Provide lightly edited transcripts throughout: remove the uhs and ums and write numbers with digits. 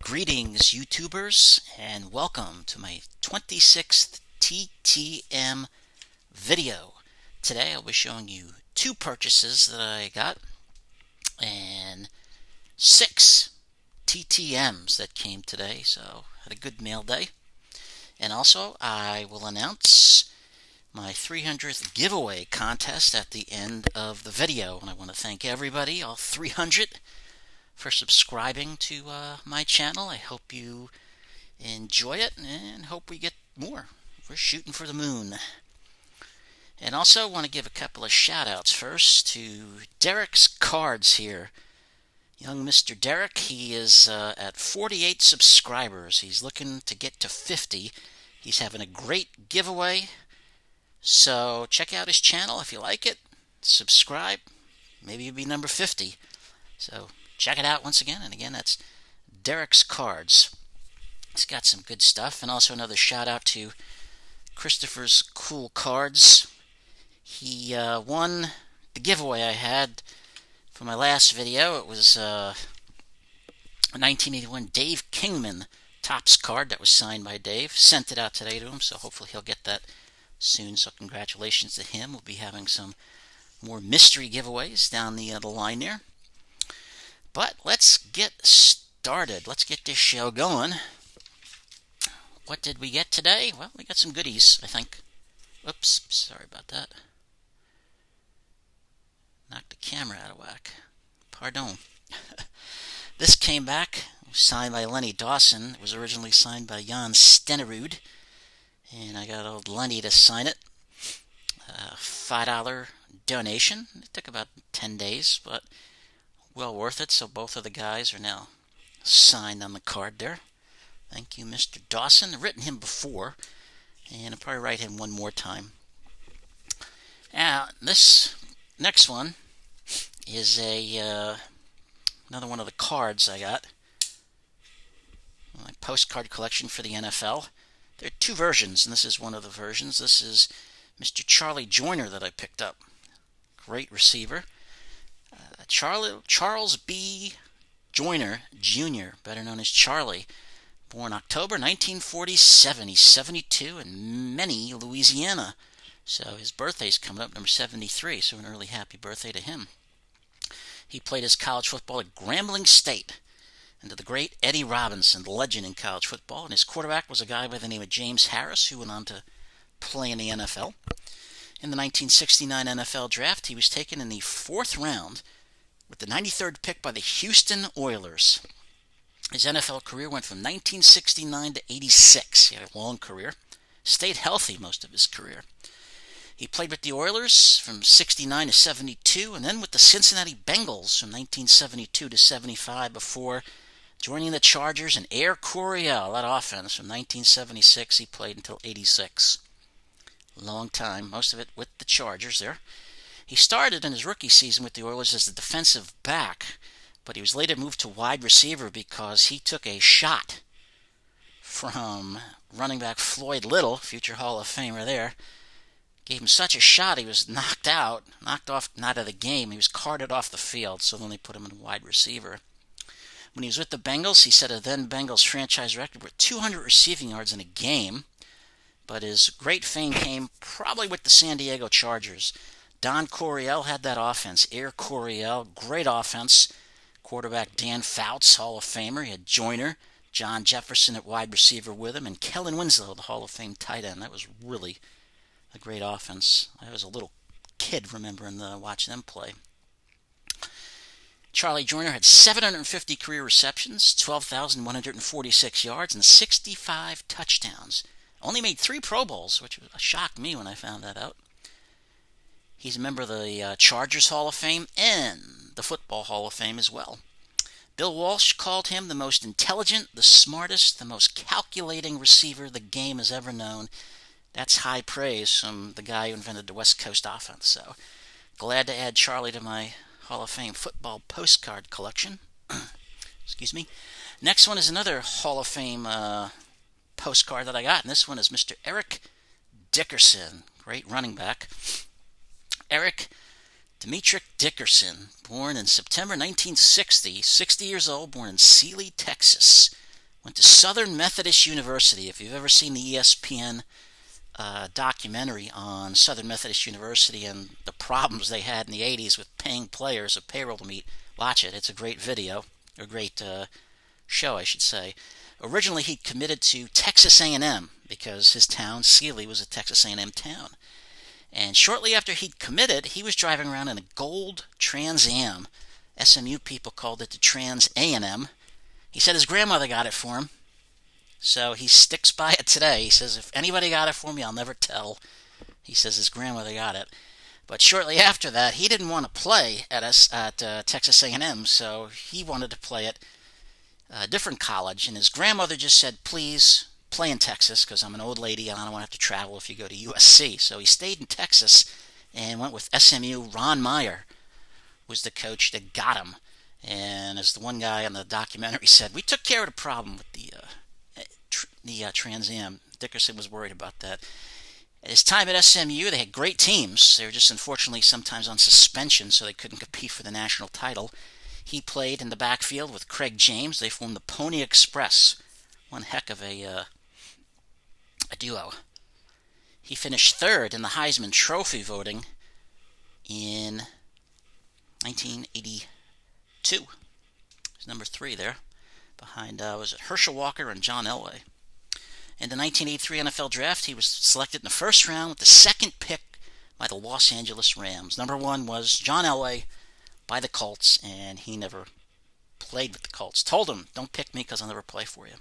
Greetings, YouTubers, and welcome to my 26th TTM video. Today I'll be showing you two purchases that I got and 6 TTMs that came today, so had a good mail day. And also I will announce my 300th giveaway contest at the end of the video, and I want to thank everybody, all 300, for subscribing to my channel. I hope you enjoy it and hope we get more. We're shooting for the moon. And also want to give a couple of shout outs first to Derek's Cards here. Young Mr. Derek, he is at 48 subscribers. He's looking to get to 50. He's having a great giveaway. So check out his channel if you like it. Subscribe. Maybe you'll be number 50. So check it out once again. And again, that's Derek's Cards. He's got some good stuff. And also another shout out to Christopher's Cool Cards. He won the giveaway I had for my last video. It was a 1981 Dave Kingman Topps card that was signed by Dave. Sent it out today to him, so hopefully he'll get that soon. So congratulations to him. We'll be having some more mystery giveaways down the line there. But let's get started. Let's get this show going. What did we get today? Well, we got some goodies, I think. Oops, sorry about that. Knocked the camera out of whack. Pardon. This came back, signed by Lenny Dawson. It was originally signed by Jan Stenerud. And I got old Lenny to sign it. $5 donation. It took about 10 days, but well worth it. So both of the guys are now signed on the card there. Thank you, Mr. Dawson. I've written him before, and I'll probably write him one more time. Now, this next one is another one of the cards I got. My postcard collection for the NFL. There are two versions, and this is one of the versions. This is Mr. Charlie Joyner that I picked up. Great receiver. Charles B. Joyner Jr., better known as Charlie, born October 1947. He's 72 in Many, Louisiana. So his birthday's coming up, number 73, so an early happy birthday to him. He played his college football at Grambling State under the great Eddie Robinson, the legend in college football, and his quarterback was a guy by the name of James Harris, who went on to play in the NFL. In the 1969 NFL Draft, he was taken in the 4th round with the 93rd pick by the Houston Oilers. His NFL career went from 1969 to 86. He had a long career. Stayed healthy most of his career. He played with the Oilers from 69 to 72, and then with the Cincinnati Bengals from 1972 to 75 before joining the Chargers and Air Coryell, that offense, from 1976. He played until 86. Long time, most of it with the Chargers there. He started in his rookie season with the Oilers as a defensive back, but he was later moved to wide receiver because he took a shot from running back Floyd Little, future Hall of Famer there. Gave him such a shot he was knocked off, not of the game. He was carted off the field, so then they put him in wide receiver. When he was with the Bengals, he set a then Bengals franchise record with 200 receiving yards in a game, but his great fame came probably with the San Diego Chargers. Don Coryell had that offense. Air Coryell, great offense. Quarterback Dan Fouts, Hall of Famer. He had Joyner, John Jefferson at wide receiver with him, and Kellen Winslow, the Hall of Fame tight end. That was really a great offense. I was a little kid remembering watching them play. Charlie Joyner had 750 career receptions, 12,146 yards, and 65 touchdowns. Only made 3 Pro Bowls, which shocked me when I found that out. He's a member of the Chargers Hall of Fame and the Football Hall of Fame as well. Bill Walsh called him the most intelligent, the smartest, the most calculating receiver the game has ever known. That's high praise from the guy who invented the West Coast offense. So glad to add Charlie to my Hall of Fame football postcard collection. Excuse me. Next one is another Hall of Fame postcard that I got, and this one is Mr. Eric Dickerson, great running back. Eric Demetric Dickerson, born in September 1960, 60 years old, born in Sealy, Texas. Went to Southern Methodist University. If you've ever seen the ESPN documentary on Southern Methodist University and the problems they had in the 80s with paying players a payroll to meet, watch it. It's a great video, a great show, I should say. Originally, he committed to Texas A&M because his town, Sealy, was a Texas A&M town. And shortly after he'd committed, he was driving around in a gold Trans Am. SMU people called it the Trans A&M. He said his grandmother got it for him. So he sticks by it today. He says, if anybody got it for me, I'll never tell. He says his grandmother got it. But shortly after that, he didn't want to play at Texas A&M, so he wanted to play at a different college. And his grandmother just said, please play in Texas, because I'm an old lady and I don't want to have to travel if you go to USC. So he stayed in Texas and went with SMU. Ron Meyer was the coach that got him. And as the one guy on the documentary said, we took care of the problem with the Trans Am. Dickerson was worried about that. At his time at SMU, they had great teams. They were just unfortunately sometimes on suspension, so they couldn't compete for the national title. He played in the backfield with Craig James. They formed the Pony Express. One heck of a duo. He finished third in the Heisman Trophy voting in 1982. He's number 3 there, behind was it Herschel Walker and John Elway. In the 1983 NFL Draft, he was selected in the first round with the second pick by the Los Angeles Rams. Number 1 was John Elway by the Colts, and he never played with the Colts. Told him, don't pick me because I'll never play for you.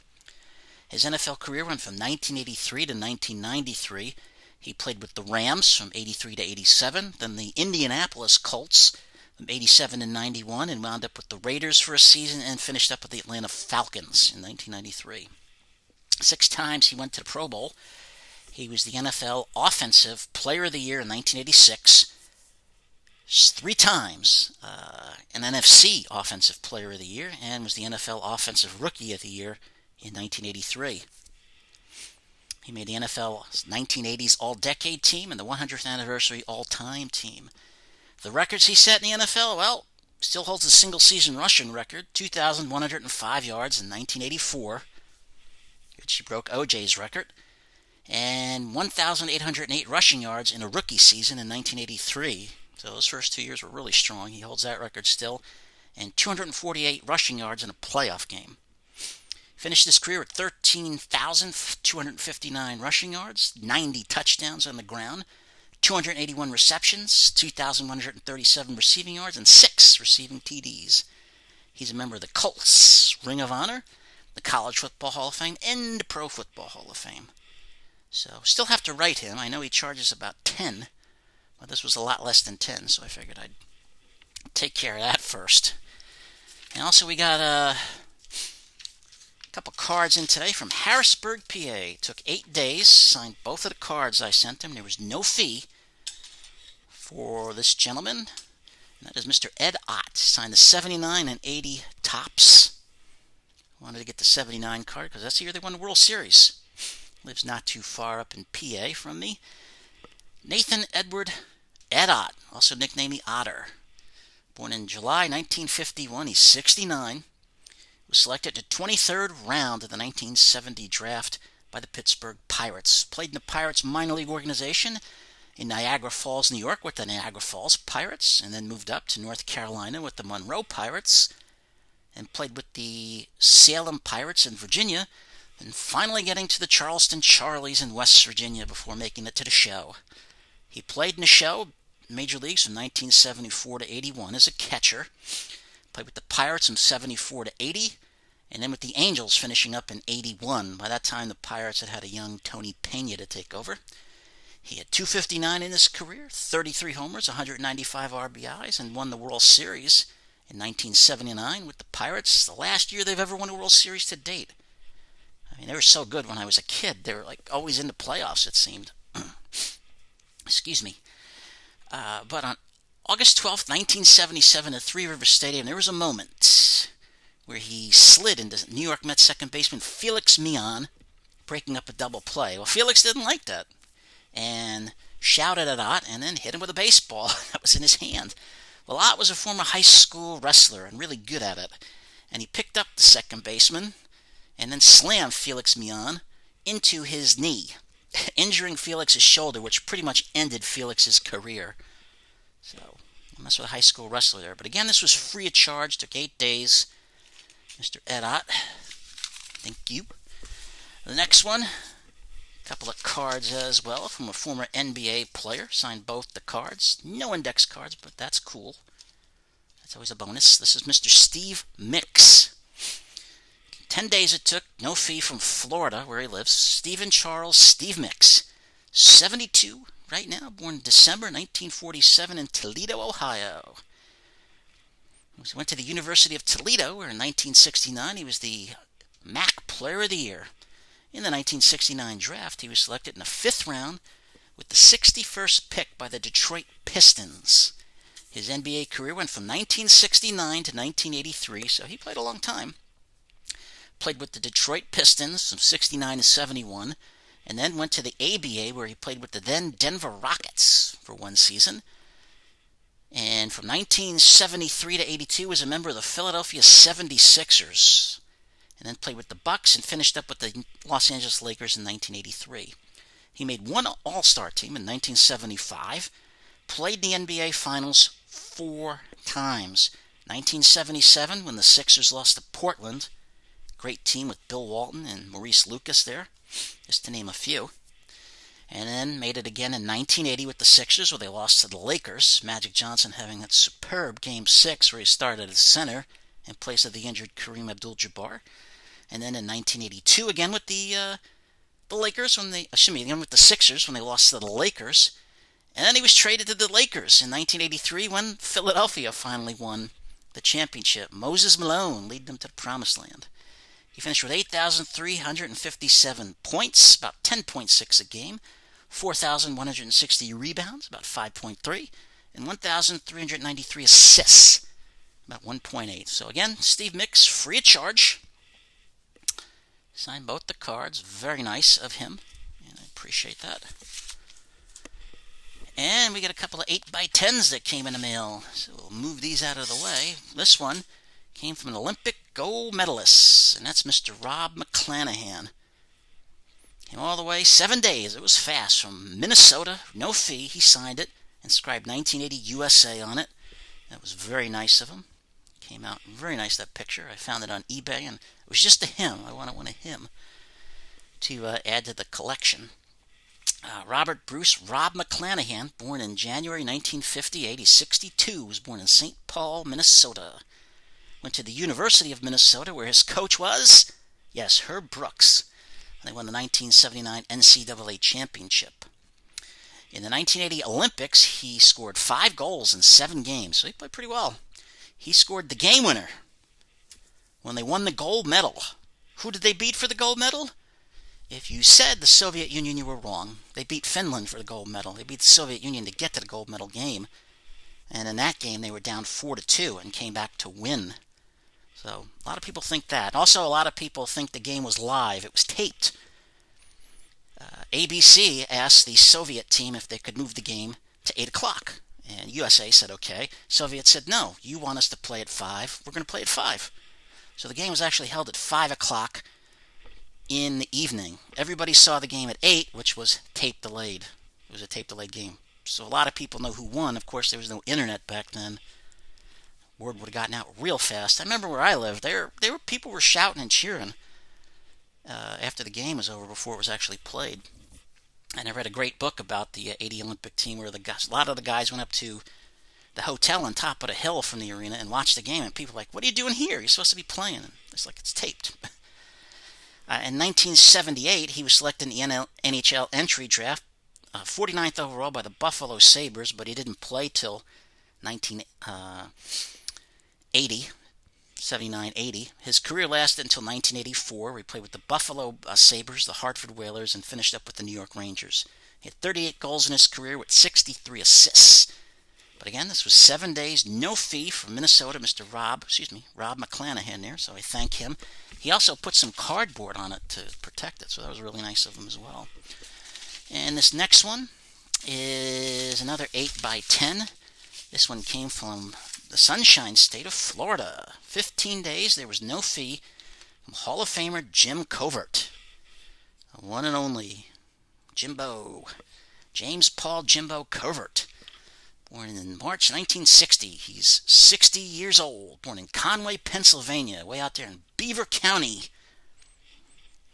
His NFL career went from 1983 to 1993. He played with the Rams from 83 to 87, then the Indianapolis Colts from 87 to 91, and wound up with the Raiders for a season and finished up with the Atlanta Falcons in 1993. 6 times he went to the Pro Bowl. He was the NFL Offensive Player of the Year in 1986. 3 times an NFC Offensive Player of the Year, and was the NFL Offensive Rookie of the Year in 1983. He made the NFL's 1980s All-Decade Team and the 100th Anniversary All-Time Team. The records he set in the NFL, well, still holds the single-season rushing record, 2,105 yards in 1984, which he broke OJ's record, and 1,808 rushing yards in a rookie season in 1983. So those first 2 years were really strong. He holds that record still, and 248 rushing yards in a playoff game. Finished his career with 13,259 rushing yards, 90 touchdowns on the ground, 281 receptions, 2,137 receiving yards, and 6 receiving TDs. He's a member of the Colts Ring of Honor, the College Football Hall of Fame, and the Pro Football Hall of Fame. So, still have to write him. I know he charges about 10, but this was a lot less than 10, so I figured I'd take care of that first. And also we got a couple cards in today from Harrisburg, PA. Took 8 days, signed both of the cards I sent him. There was no fee for this gentleman. And that is Mr. Ed Otte. Signed the 79 and 80 Tops. Wanted to get the 79 card because that's the year they won the World Series. Lives not too far up in PA from me. Nathan Edward Ed Otte, also nicknamed the Otter. Born in July 1951, he's 69. Was selected to 23rd round of the 1970 draft by the Pittsburgh Pirates. Played in the Pirates minor league organization in Niagara Falls, New York with the Niagara Falls Pirates, and then moved up to North Carolina with the Monroe Pirates, and played with the Salem Pirates in Virginia, and finally getting to the Charleston Charlies in West Virginia before making it to the show. He played in the show, major leagues from 1974 to 81 as a catcher. Played with the Pirates from 74 to 80, and then with the Angels finishing up in 81. By that time, the Pirates had a young Tony Pena to take over. He had 259 in his career, 33 homers, 195 RBIs, and won the World Series in 1979 with the Pirates, the last year they've ever won a World Series to date. I mean, they were so good when I was a kid. They were like always in the playoffs, it seemed. Excuse me. But on August 12th, 1977 at Three Rivers Stadium, there was a moment where he slid into New York Mets second baseman Felix Millan, breaking up a double play. Well, Felix didn't like that and shouted at Ott and then hit him with a baseball that was in his hand. Well, Ott was a former high school wrestler and really good at it, and he picked up the second baseman and then slammed Felix Mian into his knee, injuring Felix's shoulder, which pretty much ended Felix's career. So, I mess with a high school wrestler there. But again, this was free of charge, took 8 days. Mr. Ed Ott, thank you. The next one, a couple of cards as well from a former NBA player. Signed both the cards. No index cards, but that's cool. That's always a bonus. This is Mr. Steve Mix. 10 days it took, no fee, from Florida, where he lives. Stephen Charles Steve Mix, 72 right now, born in December 1947 in Toledo, Ohio. He went to the University of Toledo, where in 1969 he was the MAC Player of the Year. In the 1969 draft, he was selected in the 5th round with the 61st pick by the Detroit Pistons. His NBA career went from 1969 to 1983, so he played a long time. Played with the Detroit Pistons from 69 to 71, and then went to the ABA, where he played with the then Denver Rockets for 1 season. And from 1973 to 82 was a member of the Philadelphia 76ers, and then played with the Bucks and finished up with the Los Angeles Lakers in 1983. He made one All-Star team in 1975, played in the NBA Finals 4 times. 1977, when the Sixers lost to Portland. Great team with Bill Walton and Maurice Lucas there, just to name a few. And then made it again in 1980 with the Sixers, where they lost to the Lakers. Magic Johnson having that superb Game 6 where he started as center in place of the injured Kareem Abdul-Jabbar. And then in 1982 again with the Lakers again with the Sixers when they lost to the Lakers. And then he was traded to the Lakers in 1983 when Philadelphia finally won the championship. Moses Malone leading them to the promised land. He finished with 8,357 points, about 10.6 a game, 4,160 rebounds, about 5.3, and 1,393 assists, about 1.8. So again, Steve Mix, free of charge. Signed both the cards. Very nice of him, and I appreciate that. And we got a couple of 8x10s that came in the mail, so we'll move these out of the way. This one came from an Olympic gold medalist, and that's Mr. Rob Mcclanahan. Came all the way 7 days. It was fast, from Minnesota, no fee. He signed it, inscribed 1980 USA on it. That was very nice of him. Came out very nice, that picture. I found it on eBay, and it was just a him. I wanted one of him to add to the collection. Robert Bruce Rob Mcclanahan, born in January 1958. He's 62, was born in St. Paul, Minnesota. Went to the University of Minnesota, where his coach was, yes, Herb Brooks. They won the 1979 NCAA championship. In the 1980 Olympics, he scored 5 goals in 7 games, so he played pretty well. He scored the game winner when they won the gold medal. Who did they beat for the gold medal? If you said the Soviet Union, you were wrong. They beat Finland for the gold medal. They beat the Soviet Union to get to the gold medal game. And in that game, they were down 4-2 and came back to win. So, a lot of people think that. Also, a lot of people think the game was live. It was taped. ABC asked the Soviet team if they could move the game to 8 o'clock. And USA said, okay. Soviets said, no, you want us to play at 5. We're going to play at 5. So the game was actually held at 5 o'clock in the evening. Everybody saw the game at 8, which was tape delayed. It was a tape delayed game. So a lot of people know who won. Of course, there was no internet back then. Word would have gotten out real fast. I remember where I lived. People were shouting and cheering after the game was over, before it was actually played. And I read a great book about the 80 Olympic team, where a lot of the guys went up to the hotel on top of the hill from the arena and watched the game. And people were like, "What are you doing here? You're supposed to be playing." And it's like, it's taped. In 1978, he was selected in the NHL entry draft, 49th overall by the Buffalo Sabres, but he didn't play till 79-80. His career lasted until 1984, where he played with the Buffalo Sabres, the Hartford Whalers, and finished up with the New York Rangers. He had 38 goals in his career with 63 assists. But again, this was 7 days, no fee, from Minnesota, Mr. Rob Mcclanahan there, so I thank him. He also put some cardboard on it to protect it, so that was really nice of him as well. And this next one is another 8x10. This one came from the Sunshine State of Florida. 15 days, there was no fee, Hall of Famer Jim Covert, one and only Jimbo, James Paul Jimbo Covert, born in March 1960. He's 60 years old, born in Conway, Pennsylvania, way out there in Beaver County.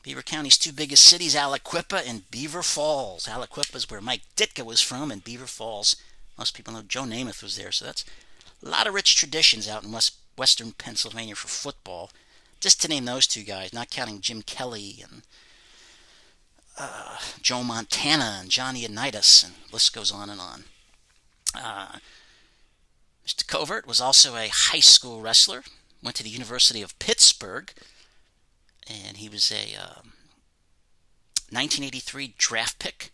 Beaver County's two biggest cities, Aliquippa and Beaver Falls. Aliquippa is where Mike Ditka was from, and Beaver Falls, most people know Joe Namath was there. So that's a lot of rich traditions out in western Pennsylvania for football. Just to name those two guys, not counting Jim Kelly and Joe Montana and Johnny Unitas, and the list goes on and on. Mr. Covert was also a high school wrestler, went to the University of Pittsburgh, and he was a 1983 draft pick.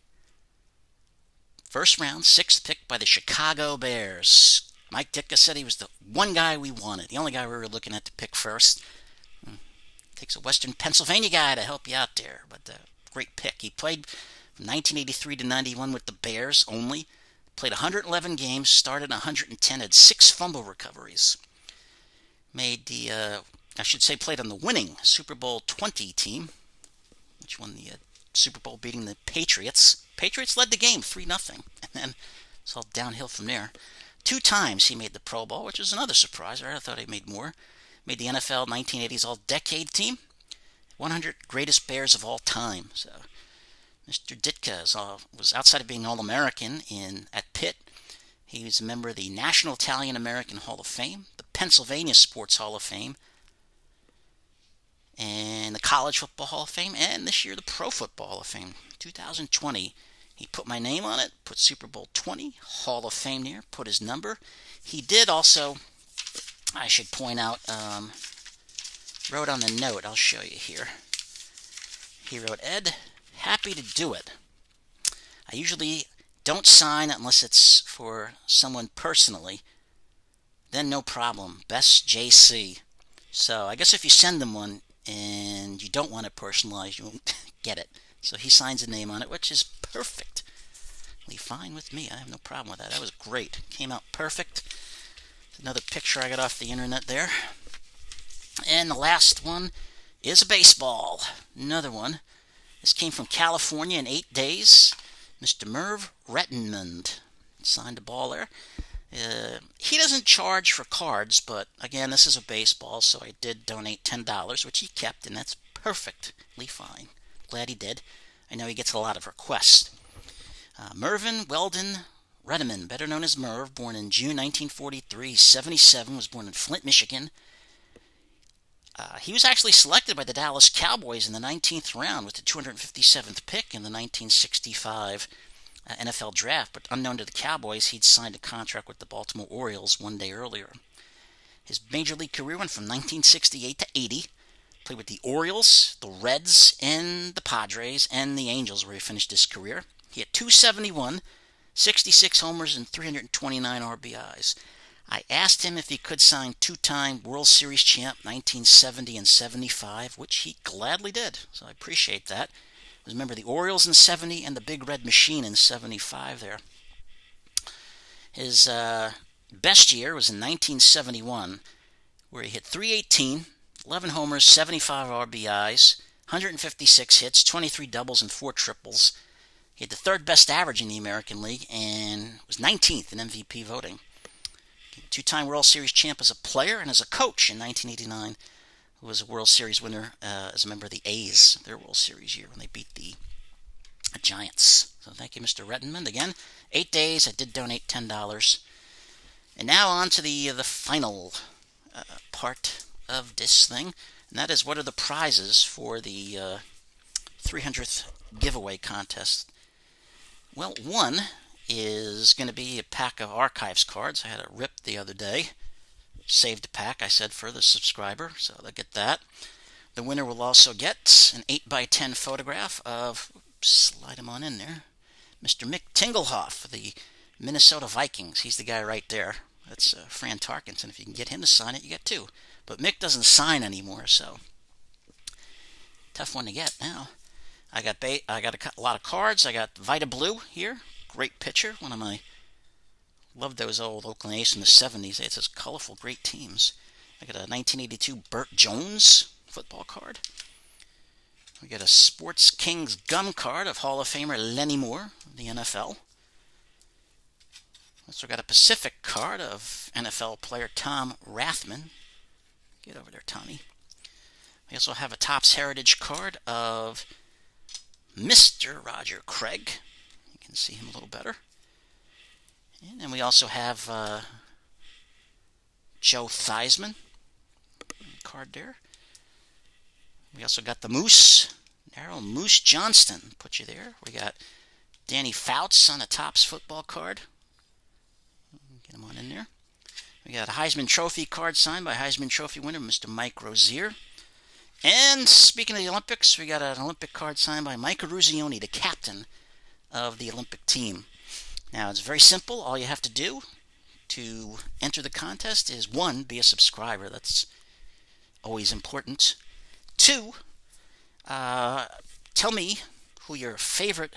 First round, sixth pick by the Chicago Bears. Mike Ditka said he was the one guy we wanted, the only guy we were looking at to pick first. Takes a Western Pennsylvania guy to help you out there, but great pick. He played from 1983 to 91 with the Bears only. Played 111 games, started 110, had 6 fumble recoveries. Made played on the winning Super Bowl 20 team, which won the Super Bowl beating the Patriots. Patriots led the game 3-0, and then it's all downhill from there. 2 times he made the Pro Bowl, which was another surprise. I thought he made more. Made the NFL 1980s All-Decade Team. 100 greatest Bears of all time. So Mr. Ditka was outside of being All-American at Pitt. He was a member of the National Italian American Hall of Fame, the Pennsylvania Sports Hall of Fame, and the College Football Hall of Fame, and this year the Pro Football Hall of Fame. 2020, he put my name on it, put Super Bowl 20, Hall of Fame there, put his number. He did also, I should point out, wrote on the note, I'll show you here. He wrote, Ed, happy to do it. I usually don't sign unless it's for someone personally. Then no problem. Best JC. So I guess if you send them one and you don't want it personalized, you won't get it. So he signs a name on it, which is perfectly fine with me. I have no problem with that. That was great. Came out perfect. Another picture I got off the internet there. And the last one is a baseball. Another one. This came from California in 8 days. Mr. Mervrettmann signed the ball there. He doesn't charge for cards, but again, this is a baseball, so I did donate $10, which he kept, and that's perfectly fine. Glad he did. I know he gets a lot of requests. Mervyn Weldon Redeman, better known as Merv, born in June 1943, 77, was born in Flint, Michigan. He was actually selected by the Dallas Cowboys in the 19th round with the 257th pick in the 1965 NFL draft, but unknown to the Cowboys, he'd signed a contract with the Baltimore Orioles one day earlier. His major league career went from 1968 to 80. Played with the Orioles, the Reds, and the Padres, and the Angels, where he finished his career. He had 271, 66 homers, and 329 RBIs. I asked him if he could sign 2-time World Series champ 1970 and 75, which he gladly did, so I appreciate that. He was a member of the Orioles in 70 and the Big Red Machine in 75 there. His best year was in 1971, where he hit 318, 11 homers, 75 RBIs, 156 hits, 23 doubles, and 4 triples. He had the third best average in the American League and was 19th in MVP voting. 2-time World Series champ as a player and as a coach in 1989. Who was a World Series winner as a member of the A's, their World Series year when they beat the Giants. So thank you, Mr. Rettman. Again, 8 days. I did donate $10. And now on to the final part of this thing, and that is what are the prizes for the 300th giveaway contest. Well, one is going to be a pack of archives cards. I had a rip the other day. Saved a pack, I said, for the subscriber, so they'll get that. The winner will also get an 8x10 photograph of, slide him on in there, Mr. Mick Tingelhoff of the Minnesota Vikings. He's the guy right there. That's Fran Tarkenton. If you can get him to sign it, you get 2. But Mick doesn't sign anymore, so tough one to get now. I got a lot of cards. I got Vita Blue here. Great picture. One of my loved those old Oakland A's in the 70s. They had such colorful, great teams. I got a 1982 Burt Jones football card. We got a Sports Kings gum card of Hall of Famer Lenny Moore of the NFL. Also got a Pacific card of NFL player Tom Rathman. Get over there, Tommy. We also have a Topps Heritage card of Mr. Roger Craig. You can see him a little better. And then we also have Joe Theismann card there. We also got the Moose, Darryl Moose Johnston, put you there. We got Danny Fouts on the Topps football card. Get him on in there. We got a Heisman Trophy card signed by Heisman Trophy winner Mr. Mike Rozier. And speaking of the Olympics, we got an Olympic card signed by Mike Eruzione, the captain of the Olympic team. Now, it's very simple. All you have to do to enter the contest is, 1, be a subscriber. That's always important. 2, tell me who your favorite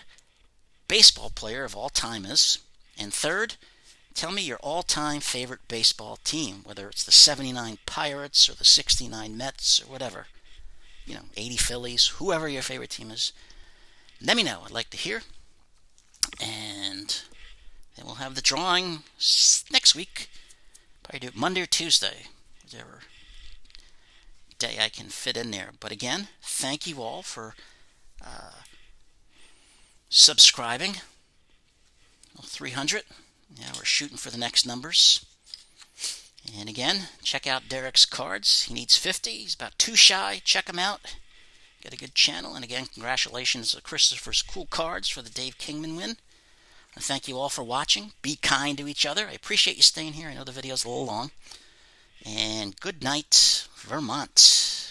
baseball player of all time is. And 3rd, tell me your all-time favorite baseball team, whether it's the 79 Pirates or the 69 Mets or whatever. 80 Phillies, whoever your favorite team is. Let me know. I'd like to hear. And then we'll have the drawing next week. Probably do it Monday or Tuesday, whichever day I can fit in there. But again, thank you all for subscribing. 300. Now we're shooting for the next numbers. And again, check out Derek's cards. He needs 50. He's about 2 shy. Check him out. Got a good channel. And again, congratulations to Christopher's Cool Cards for the Dave Kingman win. And thank you all for watching. Be kind to each other. I appreciate you staying here. I know the video's a little long. And good night, Vermont.